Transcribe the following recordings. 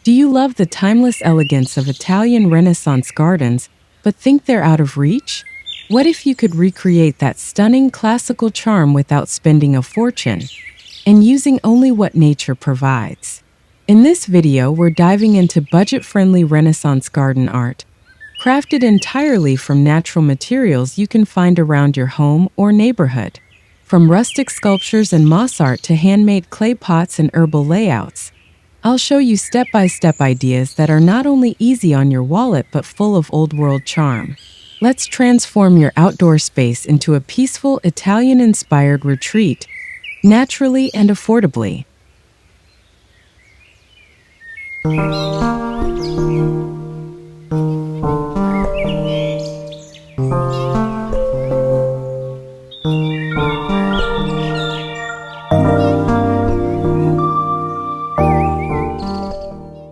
Do you love the timeless elegance of Italian Renaissance gardens, but think they're out of reach? What if you could recreate that stunning classical charm without spending a fortune and using only what nature provides? In this video, we're diving into budget-friendly Renaissance garden art, crafted entirely from natural materials you can find around your home or neighborhood. From rustic sculptures and moss art to handmade clay pots and herbal layouts, I'll show you step-by-step ideas that are not only easy on your wallet but full of old-world charm. Let's transform your outdoor space into a peaceful Italian-inspired retreat, naturally and affordably.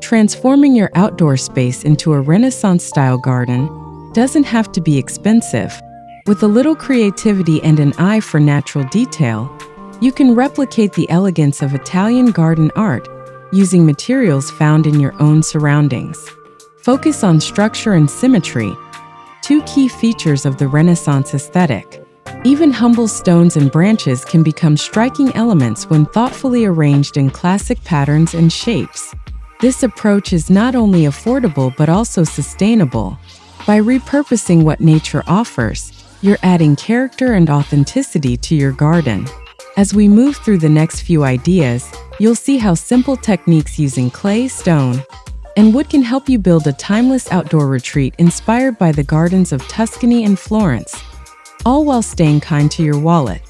Transforming your outdoor space into a Renaissance-style garden doesn't have to be expensive. With a little creativity and an eye for natural detail, you can replicate the elegance of Italian garden art using materials found in your own surroundings. Focus on structure and symmetry, two key features of the Renaissance aesthetic. Even humble stones and branches can become striking elements when thoughtfully arranged in classic patterns and shapes. This approach is not only affordable but also sustainable. By repurposing what nature offers, you're adding character and authenticity to your garden. As we move through the next few ideas, you'll see how simple techniques using clay, stone, and wood can help you build a timeless outdoor retreat inspired by the gardens of Tuscany and Florence, all while staying kind to your wallet.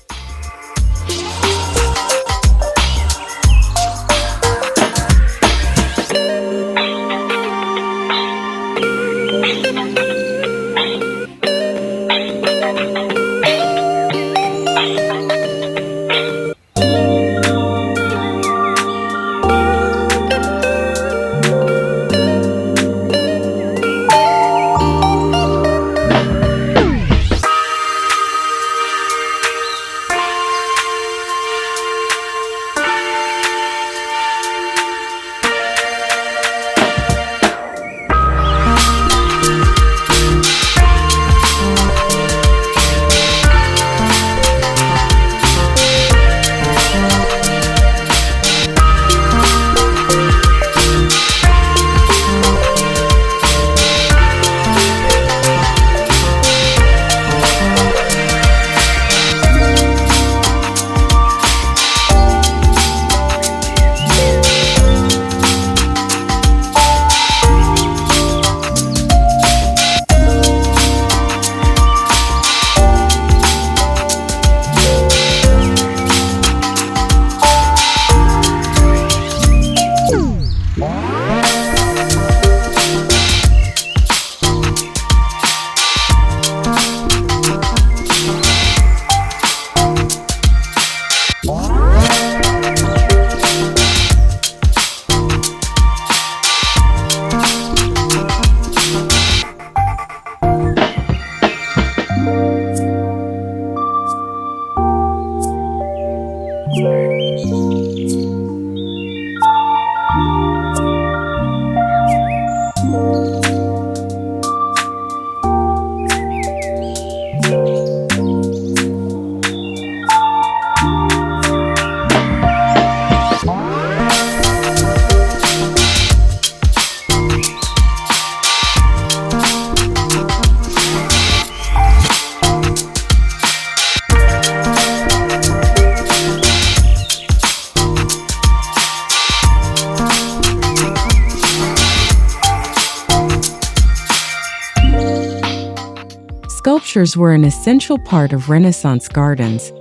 Sculptures were an essential part of Renaissance gardens,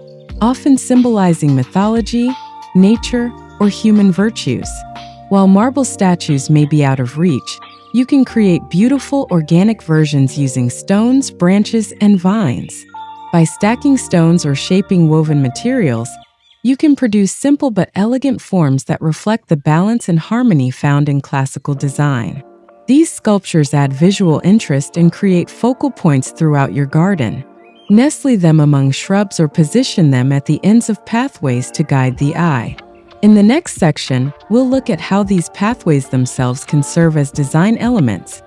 often symbolizing mythology, nature, or human virtues. While marble statues may be out of reach, you can create beautiful organic versions using stones, branches, and vines. By stacking stones or shaping woven materials, you can produce simple but elegant forms that reflect the balance and harmony found in classical design. These sculptures add visual interest and create focal points throughout your garden. Nestle them among shrubs or position them at the ends of pathways to guide the eye. In the next section, we'll look at how these pathways themselves can serve as design elements,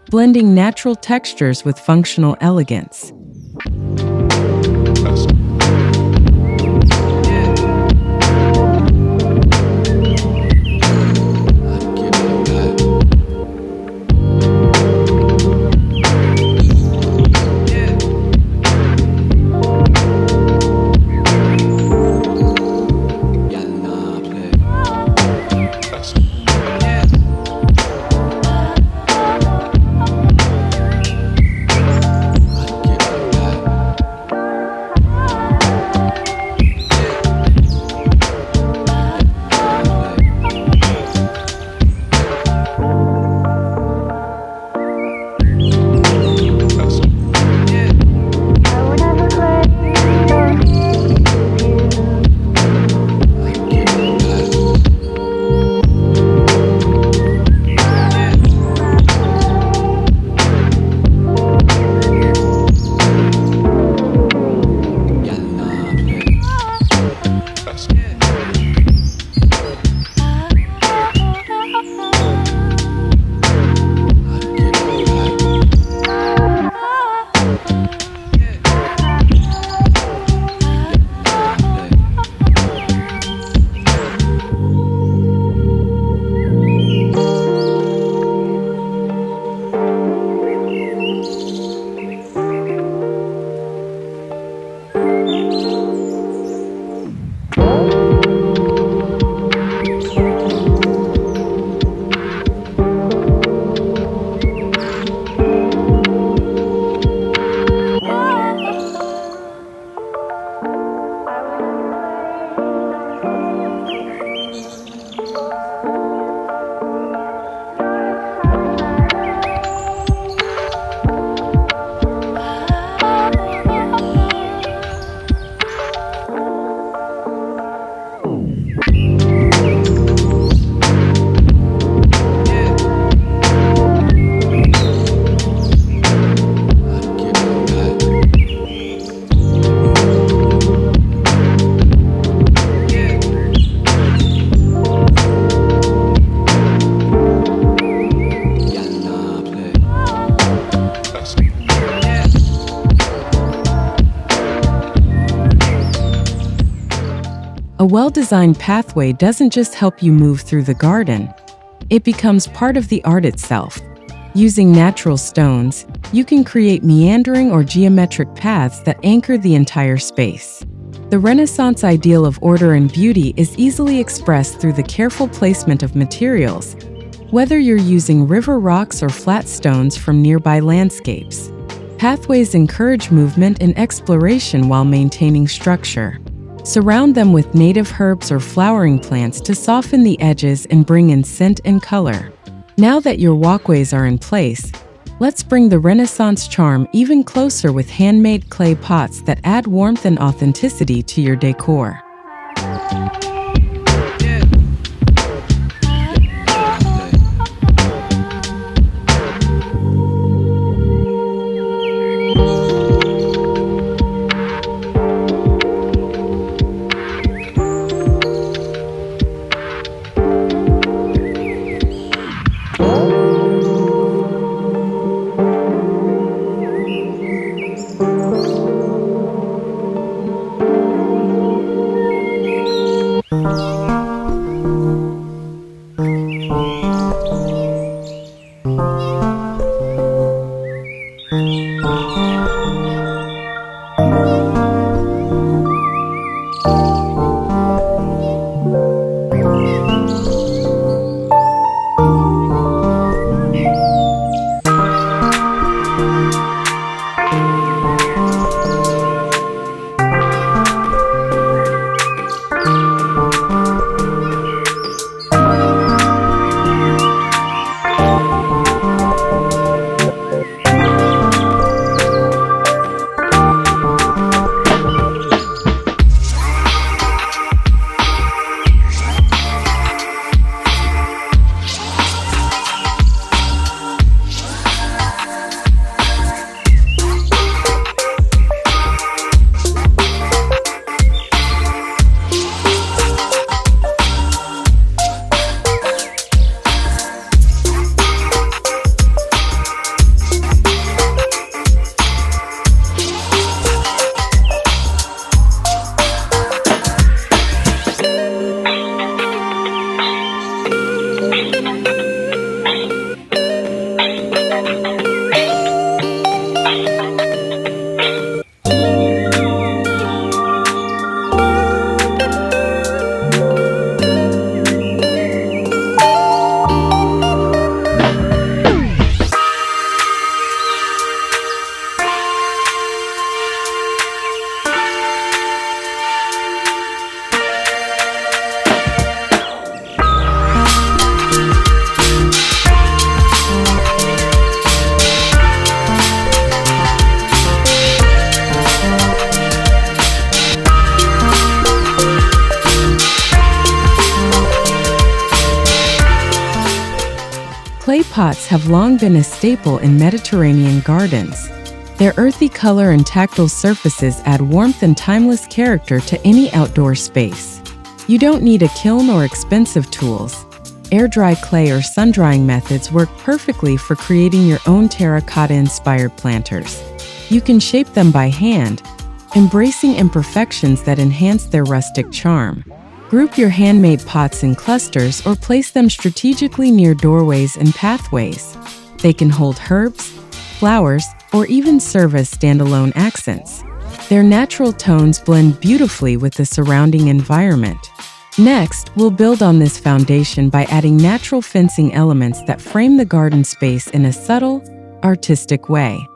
blending natural textures with functional elegance. A well-designed pathway doesn't just help you move through the garden, it becomes part of the art itself. Using natural stones, you can create meandering or geometric paths that anchor the entire space. The Renaissance ideal of order and beauty is easily expressed through the careful placement of materials, whether you're using river rocks or flat stones from nearby landscapes. Pathways encourage movement and exploration while maintaining structure. Surround them with native herbs or flowering plants to soften the edges and bring in scent and color. Now that your walkways are in place, let's bring the Renaissance charm even closer with handmade clay pots that add warmth and authenticity to your decor. Clay pots have long been a staple in Mediterranean gardens. Their earthy color and tactile surfaces add warmth and timeless character to any outdoor space. You don't need a kiln or expensive tools. Air-dry clay or sun-drying methods work perfectly for creating your own terracotta-inspired planters. You can shape them by hand, embracing imperfections that enhance their rustic charm. Group your handmade pots in clusters or place them strategically near doorways and pathways. They can hold herbs, flowers, or even serve as standalone accents. Their natural tones blend beautifully with the surrounding environment. Next, we'll build on this foundation by adding natural fencing elements that frame the garden space in a subtle, artistic way.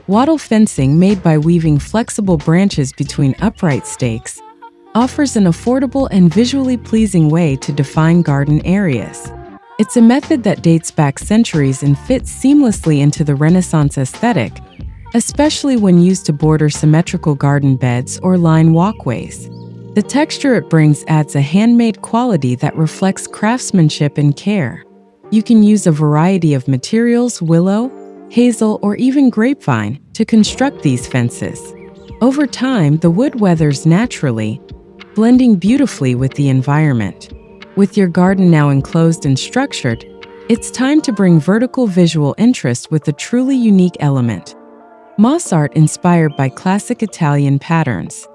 Wattle fencing, made by weaving flexible branches between upright stakes, offers an affordable and visually pleasing way to define garden areas. It's a method that dates back centuries and fits seamlessly into the Renaissance aesthetic, especially when used to border symmetrical garden beds or line walkways. The texture it brings adds a handmade quality that reflects craftsmanship and care. You can use a variety of materials: willow, hazel, or even grapevine, to construct these fences. Over time, the wood weathers naturally, blending beautifully with the environment. With your garden now enclosed and structured, it's time to bring vertical visual interest with a truly unique element: moss art inspired by classic Italian patterns.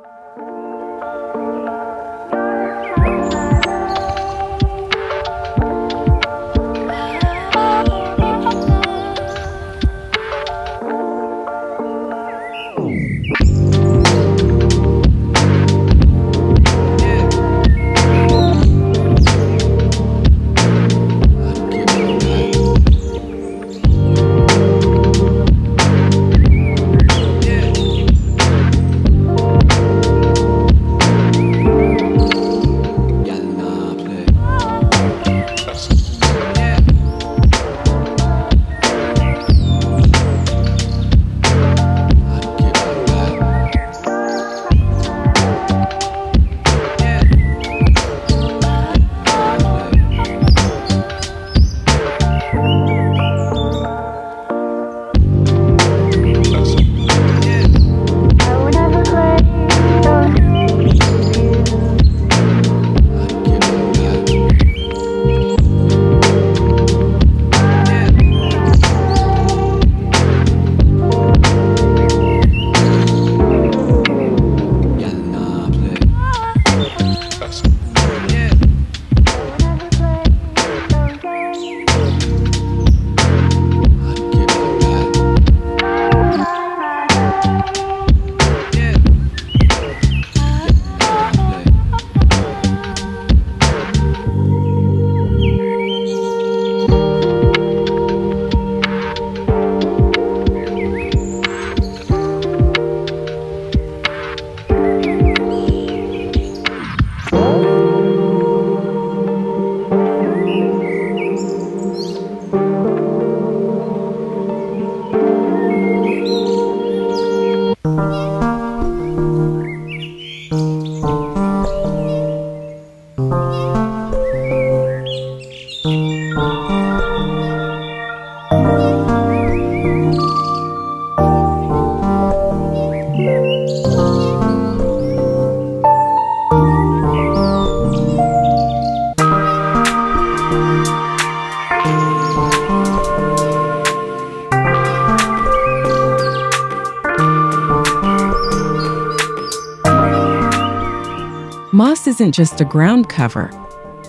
Moss isn't just a ground cover,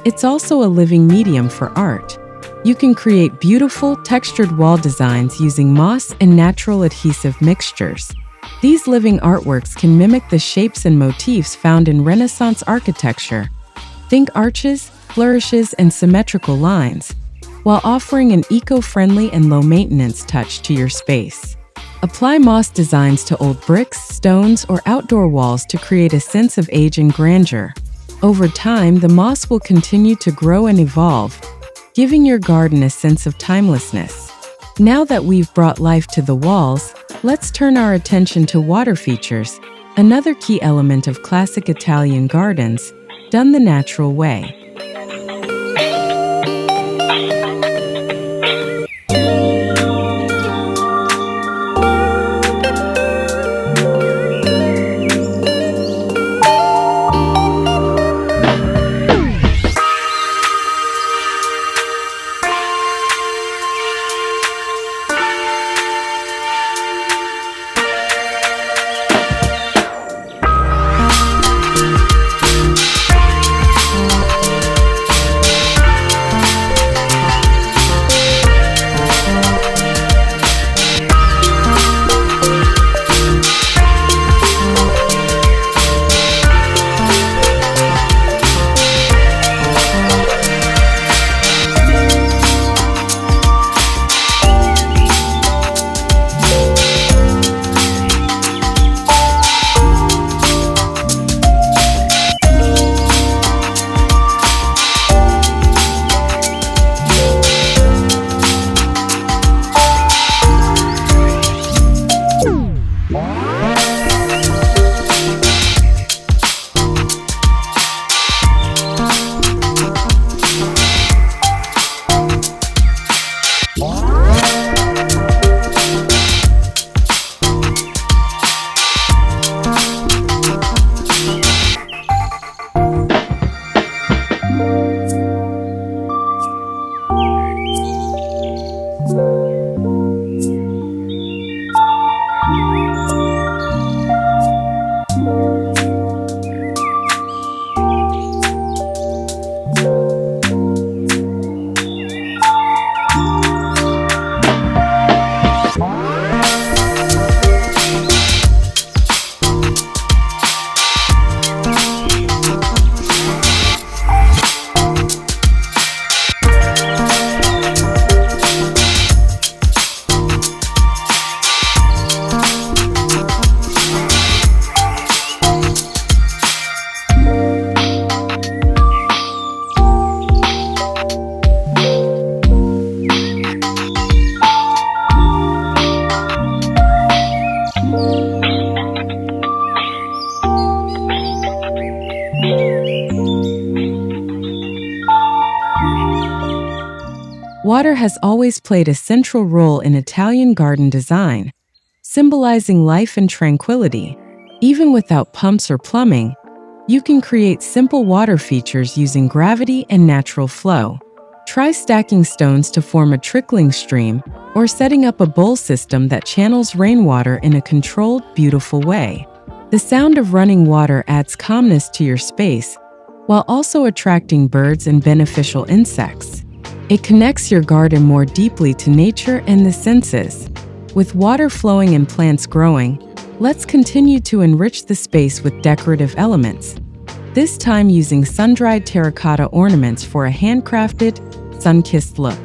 it's also a living medium for art. You can create beautiful, textured wall designs using moss and natural adhesive mixtures. These living artworks can mimic the shapes and motifs found in Renaissance architecture. Think arches, flourishes, and symmetrical lines, while offering an eco-friendly and low-maintenance touch to your space. Apply moss designs to old bricks, stones, or outdoor walls to create a sense of age and grandeur. Over time, the moss will continue to grow and evolve, giving your garden a sense of timelessness. Now that we've brought life to the walls, let's turn our attention to water features, another key element of classic Italian gardens, done the natural way. Water has always played a central role in Italian garden design, symbolizing life and tranquility. Even without pumps or plumbing, you can create simple water features using gravity and natural flow. Try stacking stones to form a trickling stream, or setting up a bowl system that channels rainwater in a controlled, beautiful way. The sound of running water adds calmness to your space, while also attracting birds and beneficial insects. It connects your garden more deeply to nature and the senses. With water flowing and plants growing, let's continue to enrich the space with decorative elements, this time using sun-dried terracotta ornaments for a handcrafted, sun-kissed look.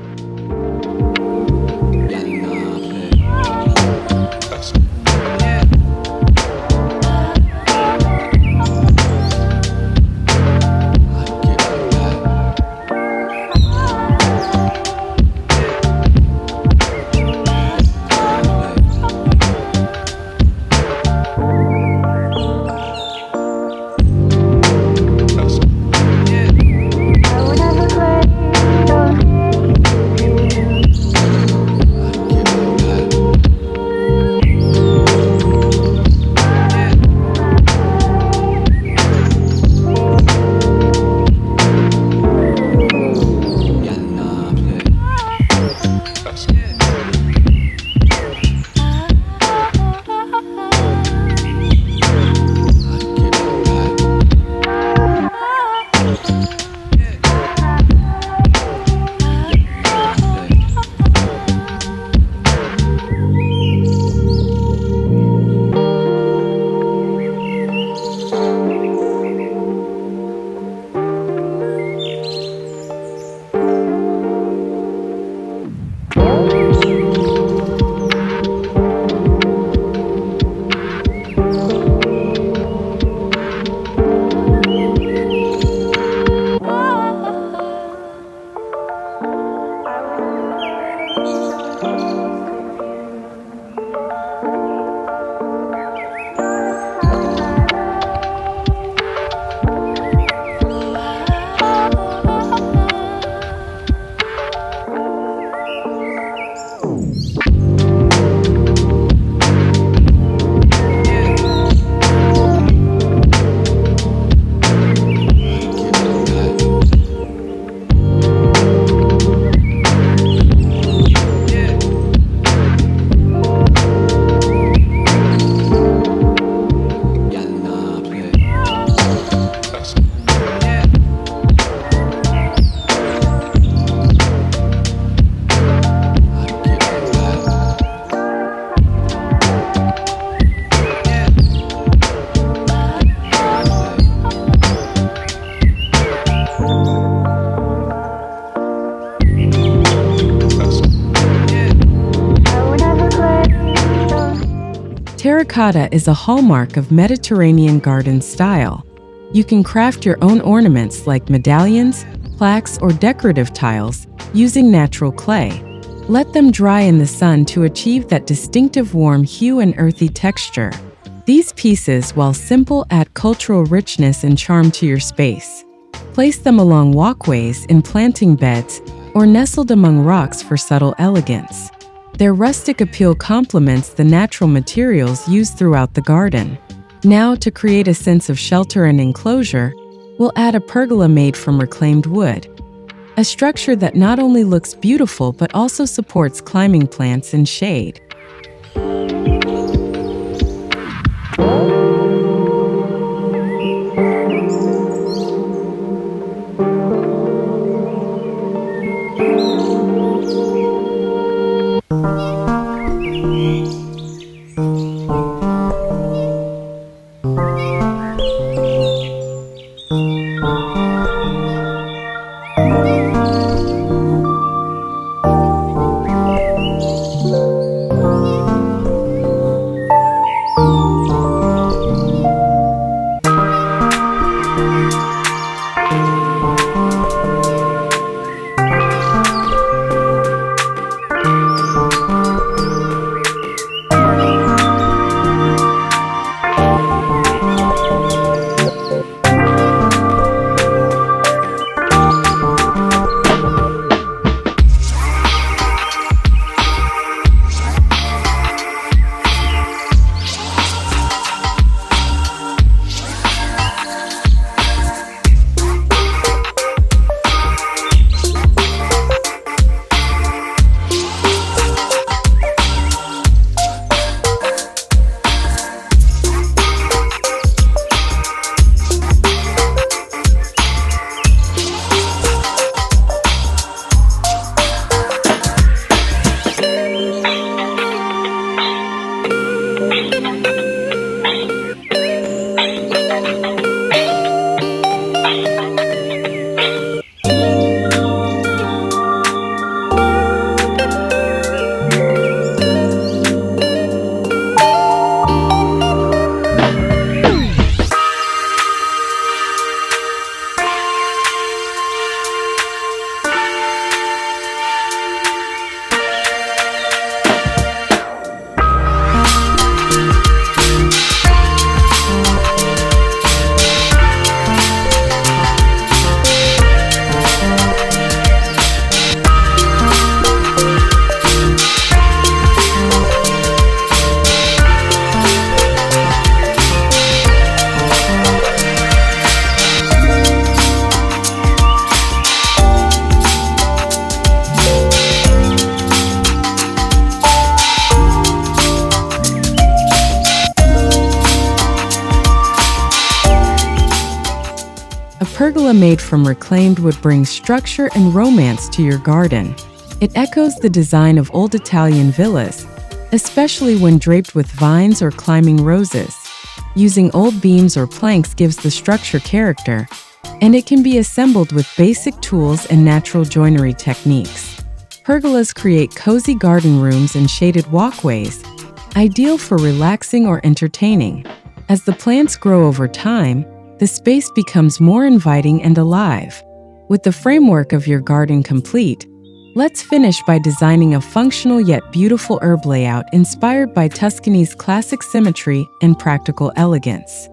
Terracotta is a hallmark of Mediterranean garden style. You can craft your own ornaments like medallions, plaques, or decorative tiles using natural clay. Let them dry in the sun to achieve that distinctive warm hue and earthy texture. These pieces, while simple, add cultural richness and charm to your space. Place them along walkways, in planting beds, or nestled among rocks for subtle elegance. Their rustic appeal complements the natural materials used throughout the garden. Now, to create a sense of shelter and enclosure, we'll add a pergola made from reclaimed wood. A structure that not only looks beautiful but also supports climbing plants and shade. A pergola made from reclaimed wood brings structure and romance to your garden. It echoes the design of old Italian villas, especially when draped with vines or climbing roses. Using old beams or planks gives the structure character, and it can be assembled with basic tools and natural joinery techniques. Pergolas create cozy garden rooms and shaded walkways, ideal for relaxing or entertaining. As the plants grow over time, the space becomes more inviting and alive. With the framework of your garden complete, let's finish by designing a functional yet beautiful herb layout inspired by Tuscany's classic symmetry and practical elegance.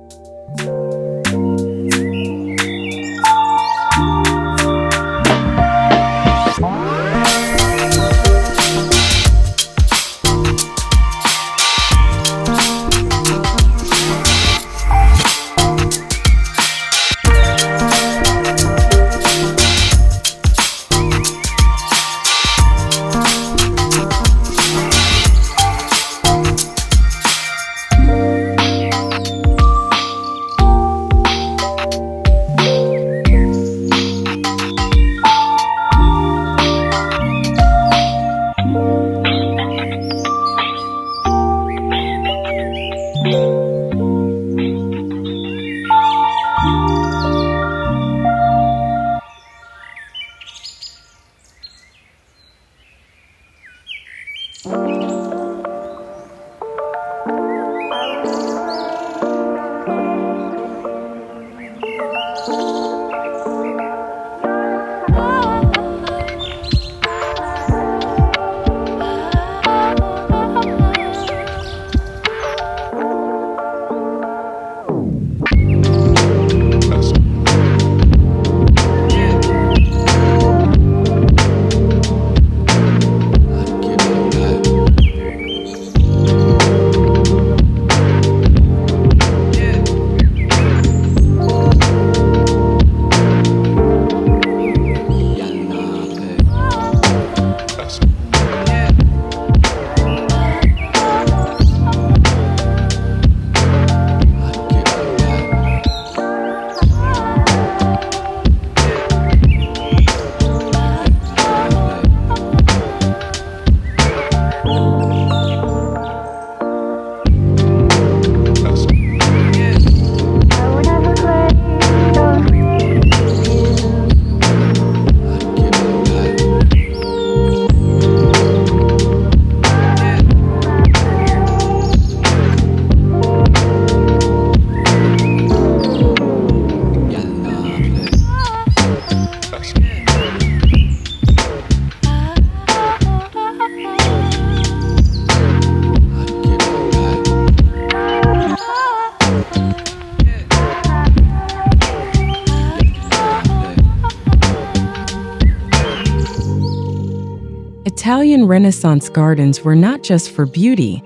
Italian Renaissance gardens were not just for beauty,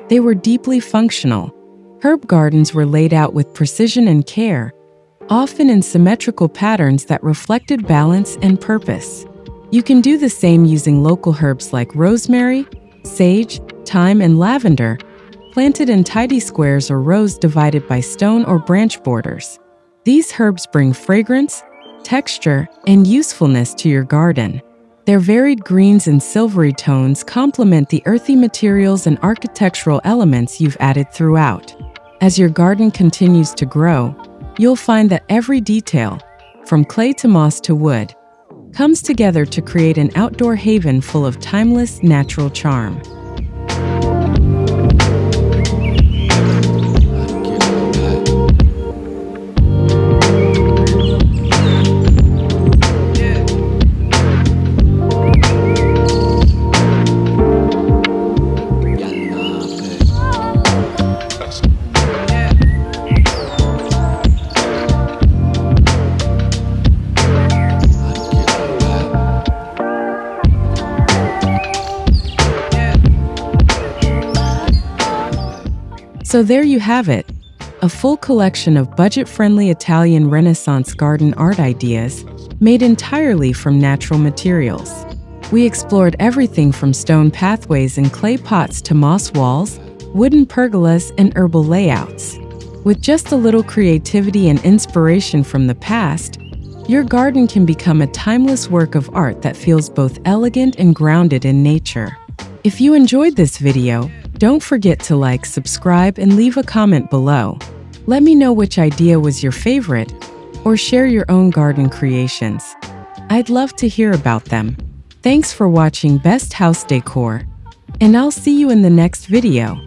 they were deeply functional. Herb gardens were laid out with precision and care, often in symmetrical patterns that reflected balance and purpose. You can do the same using local herbs like rosemary, sage, thyme, and lavender, planted in tidy squares or rows divided by stone or branch borders. These herbs bring fragrance, texture, and usefulness to your garden. Their varied greens and silvery tones complement the earthy materials and architectural elements you've added throughout. As your garden continues to grow, you'll find that every detail, from clay to moss to wood, comes together to create an outdoor haven full of timeless, natural charm. So there you have it, a full collection of budget-friendly Italian Renaissance garden art ideas made entirely from natural materials. We explored everything from stone pathways and clay pots to moss walls, wooden pergolas, and herbal layouts. With just a little creativity and inspiration from the past, your garden can become a timeless work of art that feels both elegant and grounded in nature. If you enjoyed this video, don't forget to like, subscribe, and leave a comment below. Let me know which idea was your favorite, or share your own garden creations. I'd love to hear about them. Thanks for watching Best House Decor, and I'll see you in the next video.